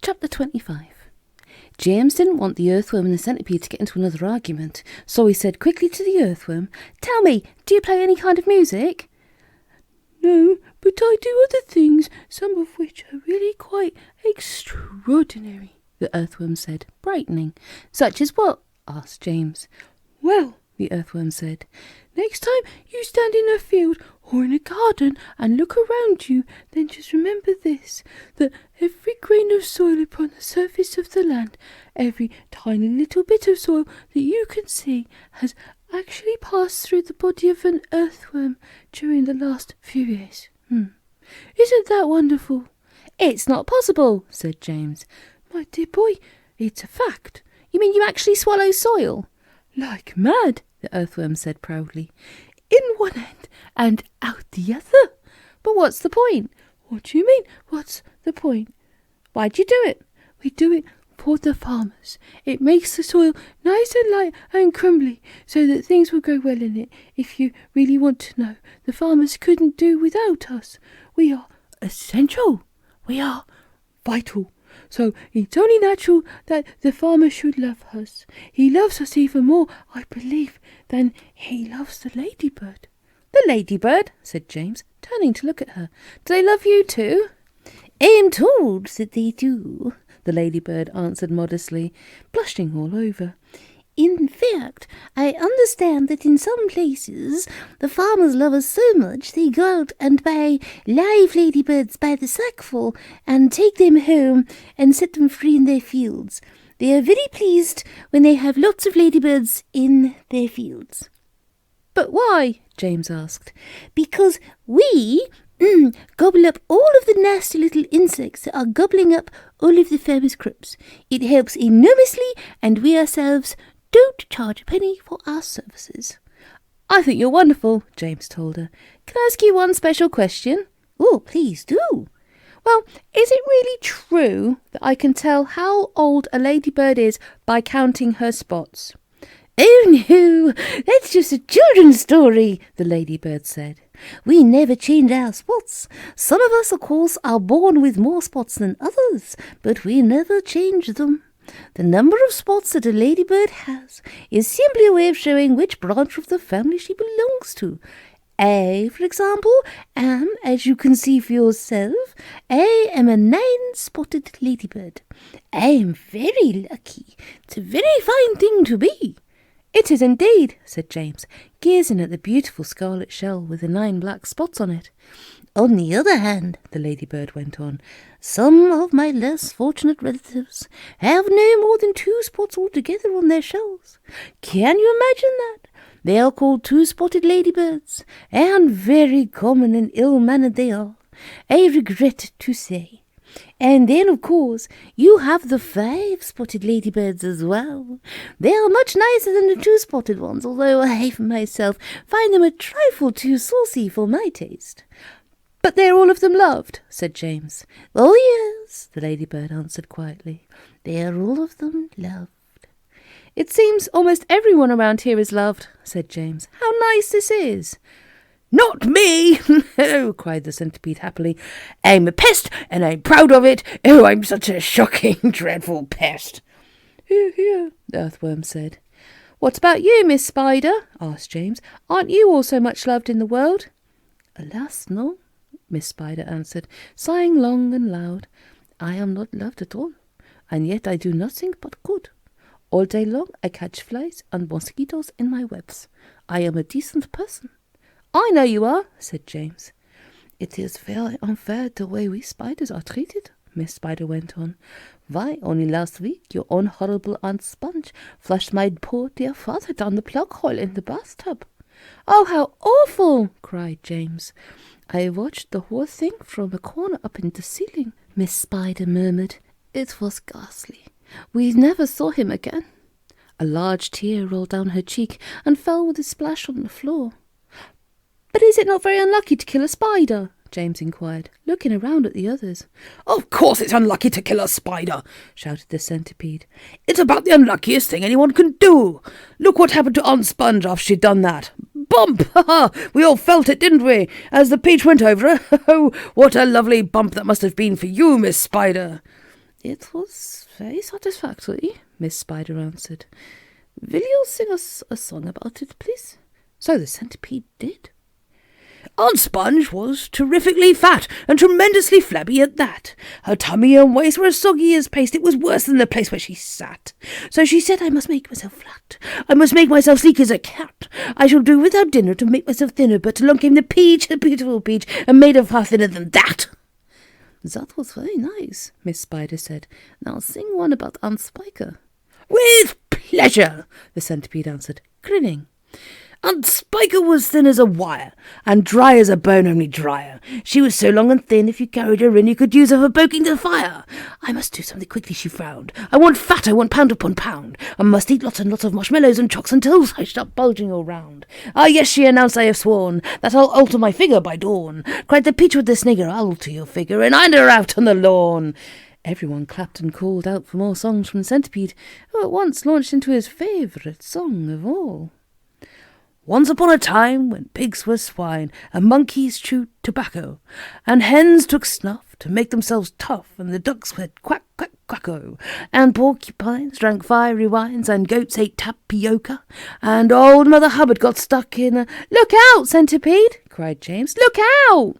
Chapter 25. James didn't want the earthworm and the centipede to get into another argument, so he said quickly to the earthworm, "Tell me, do you play any kind of music?" "No, but I do other things, some of which are really quite extraordinary," the earthworm said, brightening. "Such as what?" asked James. "Well," the earthworm said, "next time you stand in a field or in a garden and look around you, then just remember this, that every grain of soil upon the surface of the land, every tiny little bit of soil that you can see, has actually passed through the body of an earthworm during the last few years. Isn't that wonderful?" "It's not possible," said James. "My dear boy, it's a fact." "You mean you actually swallow soil?" "Like mad," the earthworm said proudly. "In one end and out the other." "But what's the point?" "What do you mean, what's the point?" "Why'd you do it?" "We do it for the farmers. It makes the soil nice and light and crumbly so that things will grow well in it. If you really want to know, the farmers couldn't do without us. We are essential. We are vital. So it's only natural that the farmer should love us. He loves us even more, I believe, than he loves the ladybird." "The ladybird?" said James, turning to look at her. "Do they love you too?" "I'm told that they do," the ladybird answered modestly, blushing all over. "In fact, I understand that in some places the farmers love us so much they go out and buy live ladybirds by the sackful and take them home and set them free in their fields. They are very pleased when they have lots of ladybirds in their fields." "But why?" James asked. "Because we gobble up all of the nasty little insects that are gobbling up all of the farmers' crops. It helps enormously, and we ourselves don't charge a penny for our services." "I think you're wonderful," James told her. "Can I ask you one special question?" "Oh, please do." "Well, is it really true that I can tell how old a ladybird is by counting her spots?" "Oh, no, that's just a children's story," the ladybird said. "We never change our spots. Some of us, of course, are born with more spots than others, but we never change them. The number of spots that a ladybird has is simply a way of showing which branch of the family she belongs to. I, for example, am, as you can see for yourself, I am a 9-spotted ladybird. I am very lucky. It's a very fine thing to be." "It is indeed," said James, gazing at the beautiful scarlet shell with the 9 black spots on it. "On the other hand," the ladybird went on, "some of my less fortunate relatives have no more than 2 spots altogether on their shells. Can you imagine that? They are called 2-spotted ladybirds, and very common and ill-mannered they are, I regret to say. And then, of course, you have the 5-spotted ladybirds as well. They are much nicer than the 2-spotted ones, although I, for myself, find them a trifle too saucy for my taste." "But they're all of them loved," said James. "Oh, yes," the ladybird answered quietly. "They are all of them loved." "It seems almost everyone around here is loved," said James. "How nice this is." "Not me!" "Oh," cried the centipede happily. "I'm a pest, and I'm proud of it. Oh, I'm such a shocking, dreadful pest." "Hear, hear," the earthworm said. "What about you, Miss Spider?" asked James. "Aren't you also much loved in the world?" "Alas, no," Miss Spider answered, sighing long and loud. "I am not loved at all, and yet I do nothing but good. All day long I catch flies and mosquitoes in my webs. I am a decent person." "I know you are," said James. "It is very unfair the way we spiders are treated," Miss Spider went on. "Why, only last week your own horrible Aunt Sponge flushed my poor dear father down the plug hole in the bathtub." "Oh, how awful!" cried James. "I watched the whole thing from a corner up in the ceiling," Miss Spider murmured. "It was ghastly. We never saw him again." A large tear rolled down her cheek and fell with a splash on the floor. "But is it not very unlucky to kill a spider?" James inquired, looking around at the others. "Of course it's unlucky to kill a spider," shouted the centipede. "It's about the unluckiest thing anyone can do. Look what happened to Aunt Sponge after she'd done that. Bump! Ha ha! We all felt it, didn't we, as the peach went over her? Oh, what a lovely bump that must have been for you, Miss Spider." It was very satisfactory, Miss Spider answered. Will you sing us a song about it, please? So the centipede did. Aunt Sponge was terrifically fat and tremendously flabby at that. Her tummy and waist were as soggy as paste. It was worse than the place where she sat. So she said, I must make myself flat. I must make myself sleek as a cat. I shall do without dinner to make myself thinner. But along came the peach, the beautiful peach, and made her far thinner than that. That was very nice, Miss Spider said. Now sing one about Aunt Spiker. With pleasure, the centipede answered, grinning. Aunt Spiker was thin as a wire, and dry as a bone, only drier. She was so long and thin, if you carried her in, you could use her for poking the fire. I must do something quickly, she frowned. I want fat, I want pound upon pound. I must eat lots and lots of marshmallows and chocks until I start bulging all round. Ah, yes, she announced, I have sworn that I'll alter my figure by dawn. Cried the peach with the snigger, I'll alter your figure, and iron her out on the lawn. Everyone clapped and called out for more songs from the centipede, who at once launched into his favourite song of all. Once upon a time, when pigs were swine, and monkeys chewed tobacco, and hens took snuff to make themselves tough, and the ducks went quack, quack, quacko, and porcupines drank fiery wines, and goats ate tapioca, and old Mother Hubbard got stuck in a— Look out, centipede! Cried James. Look out!